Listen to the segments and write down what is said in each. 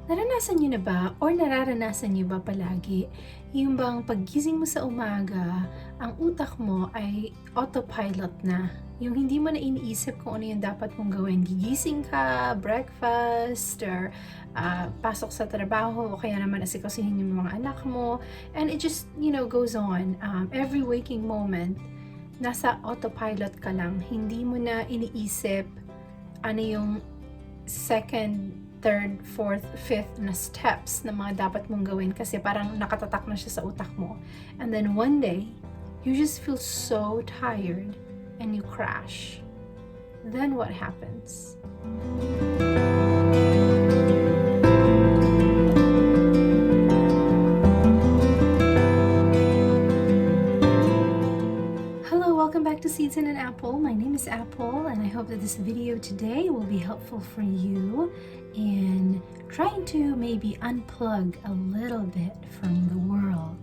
Naranasan niyo na ba or nararanasan niyo ba palagi yung bang paggising mo sa umaga, ang utak mo ay autopilot na? Yung hindi mo na iniisip kung ano yung dapat mong gawin. Gigising ka, breakfast, or pasok sa trabaho, o kaya naman asikasuhin yung mga anak mo. And it just, goes on. Every waking moment, nasa autopilot ka lang. Hindi mo na iniisip ano yung second, third, fourth, fifth na steps na mga dapat mong gawin kasi parang nakatatak na siya sa utak mo. And then one day, you just feel so tired and you crash. Then what happens? Welcome back to Seeds in an Apple. My name is Apple, and I hope that this video today will be helpful for you in trying to maybe unplug a little bit from the world.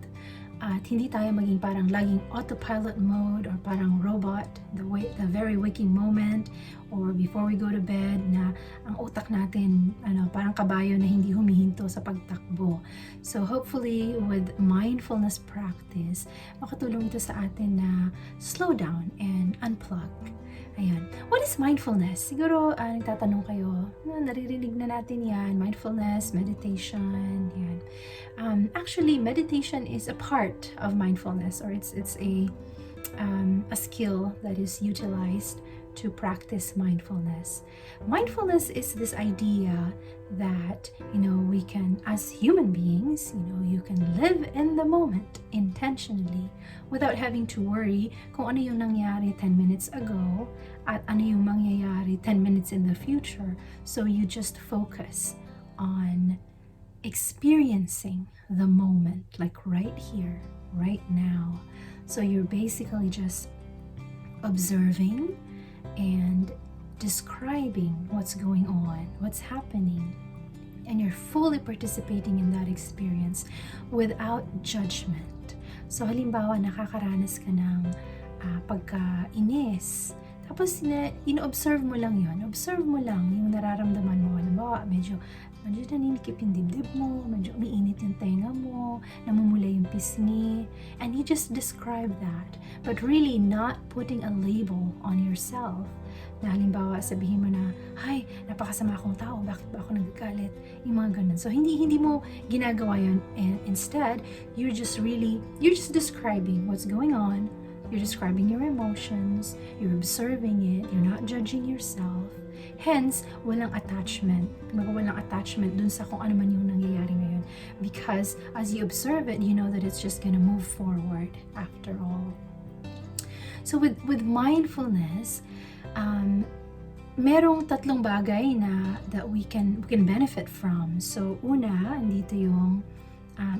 At hindi tayo maging parang laging autopilot mode or parang robot, the very waking moment or before we go to bed na ang utak natin parang kabayo na hindi humihinto sa pagtakbo. So hopefully with mindfulness practice, makatulong ito sa atin na slow down and unplug. Ayan. What is mindfulness? Siguro nagtatanong kayo, naririnig na natin yan, mindfulness, meditation, yan. Actually, meditation is a part of mindfulness, or it's a skill that is utilized to practice mindfulness. Mindfulness is this idea that, we can, as human beings, you can live in the moment intentionally without having to worry kung ano yung nangyari 10 minutes ago at ano yung mangyayari 10 minutes in the future. So you just focus on experiencing the moment, like right here, right now. So you're basically just observing and describing what's going on, what's happening, and you're fully participating in that experience without judgment. So halimbawa, nakakaranas ka ng pagkainis, tapos ino-observe mo lang yun. Observe mo lang yung nararamdaman mo. Halimbawa, medyo naninikip yung dibdib mo, medyo umiinit yung tenga mo, namumula yung pisngi, and you just describe that, but really not putting a label on yourself. Na halimbawa, sabihin mo na, "Ay, napakasama akong tao, bakit ba ako nagagalit?" Yung mga ganun. So, hindi mo ginagawa yun, and instead, you're just describing what's going on, you're describing your emotions, you're observing it, you're not judging yourself. Hence, walang attachment. Walang attachment dun sa kung ano man yung nangyayari ngayon. Because as you observe it, you know that it's just gonna move forward after all. So with mindfulness, merong tatlong bagay na that we can benefit from. So una, dito yung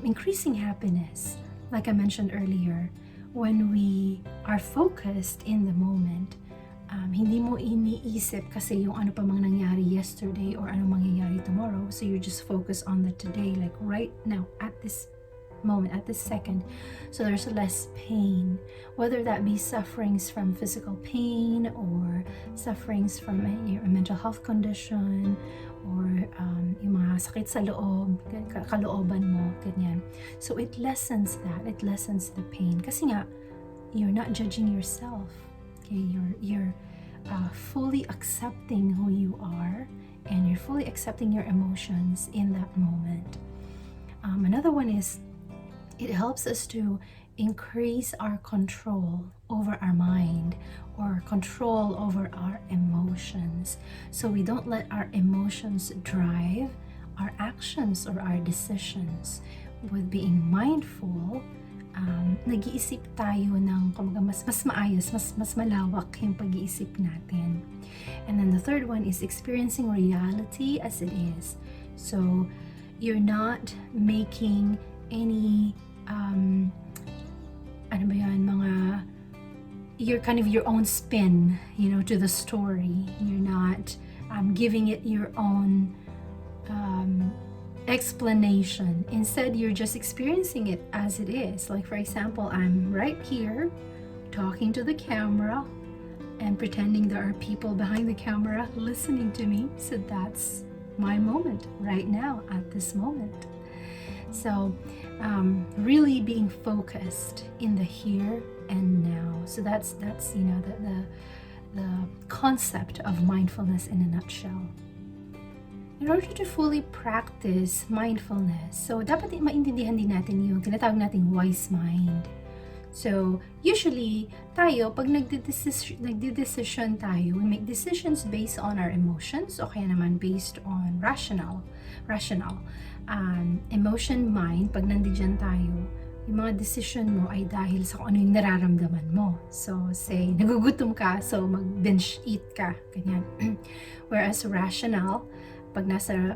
increasing happiness. Like I mentioned earlier, when we are focused in the moment, hindi mo iniisip kasi yung ano pa mang nangyari yesterday or ano mangyayari tomorrow. So you just focus on the today, like right now, at this moment, at this second. So there's less pain, whether that be sufferings from physical pain or sufferings from a mental health condition or yung mga sakit sa loob, kalooban mo, ganyan. So it lessens that, it lessens the pain. Kasi nga, you're not judging yourself. Okay, you're fully accepting who you are, and you're fully accepting your emotions in that moment. Another one is, it helps us to increase our control over our mind or control over our emotions. So we don't let our emotions drive our actions or our decisions. With being mindful, nag-iisip tayo ng mas maayos, mas malawak yung pag-iisip natin. And then the third one is experiencing reality as it is. So you're not making any you're kind of your own spin, to the story. You're not giving it your own explanation. Instead, you're just experiencing it as it is. Like, for example, I'm right here talking to the camera and pretending there are people behind the camera listening to me. So that's my moment right now at this moment. So really being focused in the here and now. So that's you know the concept of mindfulness in a nutshell. In order to fully practice mindfulness, so dapat maintindihan din natin yung tinatawag nating wise mind. So usually tayo pag nagde-decision tayo, we make decisions based on our emotions o kaya naman based on rational. Emotion, mind, pag nandiyan tayo, yung mga decision mo ay dahil sa kung ano yung nararamdaman mo. So say nagugutom ka, so mag-binge eat ka, ganyan. Whereas rational, pag nasa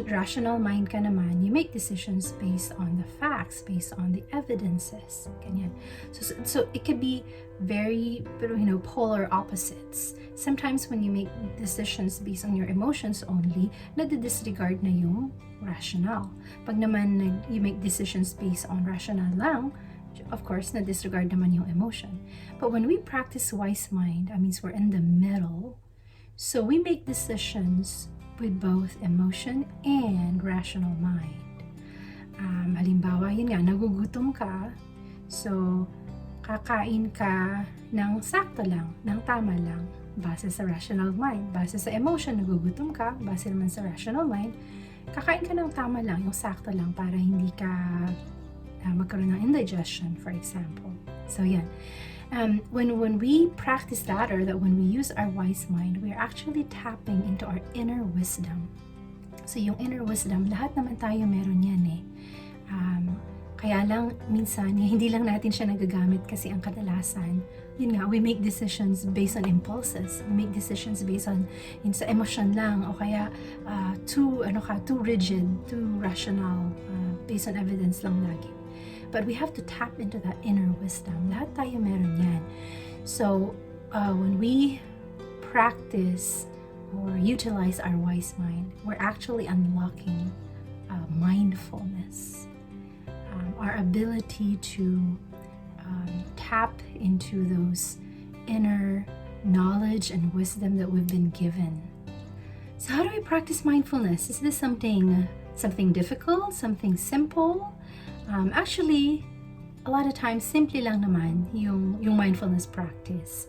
rational mind ka naman, you make decisions based on the facts, based on the evidences. Ganyan. So it could be very, polar opposites. Sometimes when you make decisions based on your emotions only, nadi-disregard na yung rational. Pag naman you make decisions based on rational lang, of course, na-disregard naman yung emotion. But when we practice wise mind, that means we're in the middle. So we make decisions with both emotion and rational mind. Halimbawa, yun nga, nagugutom ka, so kakain ka ng sakto lang, ng tama lang, base sa rational mind. Base sa emotion, nagugutom ka, base naman sa rational mind, kakain ka ng tama lang, yung sakto lang, para hindi ka magkaroon ng indigestion, for example. So yan. When we practice that, or that when we use our wise mind, we are actually tapping into our inner wisdom. So yung inner wisdom, lahat naman tayo meron yan eh. Kaya lang minsan, hindi lang natin siya nagagamit kasi ang kadalasan, yun nga, we make decisions based on impulses. We make decisions based on sa emotion lang, o kaya too rigid, too rational, based on evidence lang lagi. But we have to tap into that inner wisdom. Lahat tayo meron yan. So, when we practice or utilize our wise mind, we're actually unlocking mindfulness. Our ability to tap into those inner knowledge and wisdom that we've been given. So how do we practice mindfulness? Is this something difficult, something simple? Actually, a lot of times, simply lang naman yung mindfulness practice.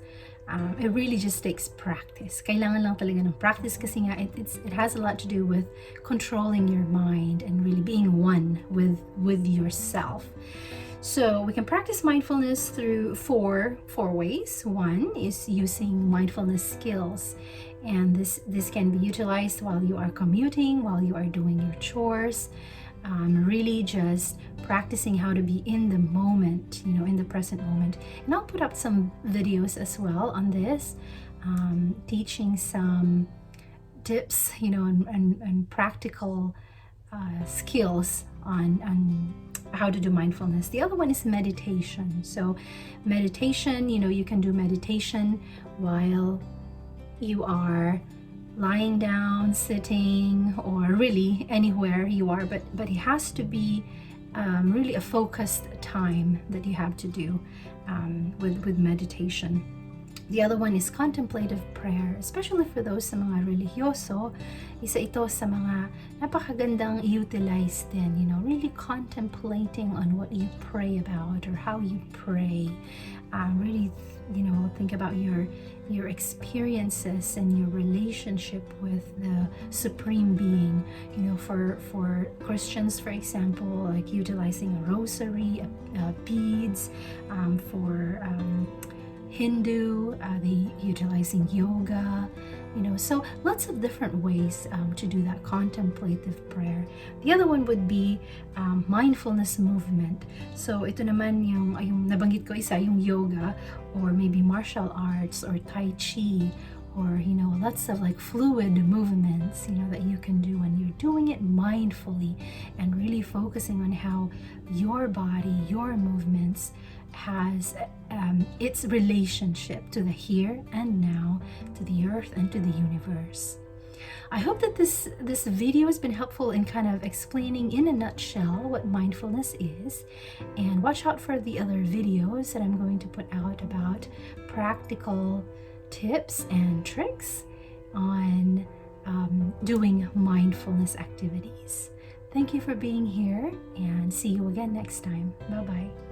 It really just takes practice. Kailangan lang talaga ng practice kasi nga it has a lot to do with controlling your mind and really being one with yourself. So we can practice mindfulness through four ways. One is using mindfulness skills. And this can be utilized while you are commuting, while you are doing your chores. Really just practicing how to be in the moment, in the present moment. And I'll put up some videos as well on this, teaching some tips, and practical skills on how to do mindfulness. The other one is meditation. So meditation, you can do meditation while you are lying down, sitting, or really anywhere you are, but it has to be really a focused time that you have to do with meditation. The other one is contemplative prayer, especially for those sa mga religyoso. Isa ito sa mga napakagandang utilize din, really contemplating on what you pray about or how you pray. Really, think about your experiences and your relationship with the Supreme Being. For Christians, for example, like utilizing a rosary, beads. For Hindu, they utilizing yoga. So lots of different ways to do that contemplative prayer. The other one would be mindfulness movement. So ito naman yung nabanggit ko isa, yung yoga, or maybe martial arts or tai chi, or lots of like fluid movements that you can do when you're doing it mindfully and really focusing on how your body, your movements has its relationship to the here and now, to the earth and to the universe. I hope that this video has been helpful in kind of explaining in a nutshell what mindfulness is, and watch out for the other videos that I'm going to put out about practical tips and tricks on doing mindfulness activities. Thank you for being here, and see you again next time. Bye-bye.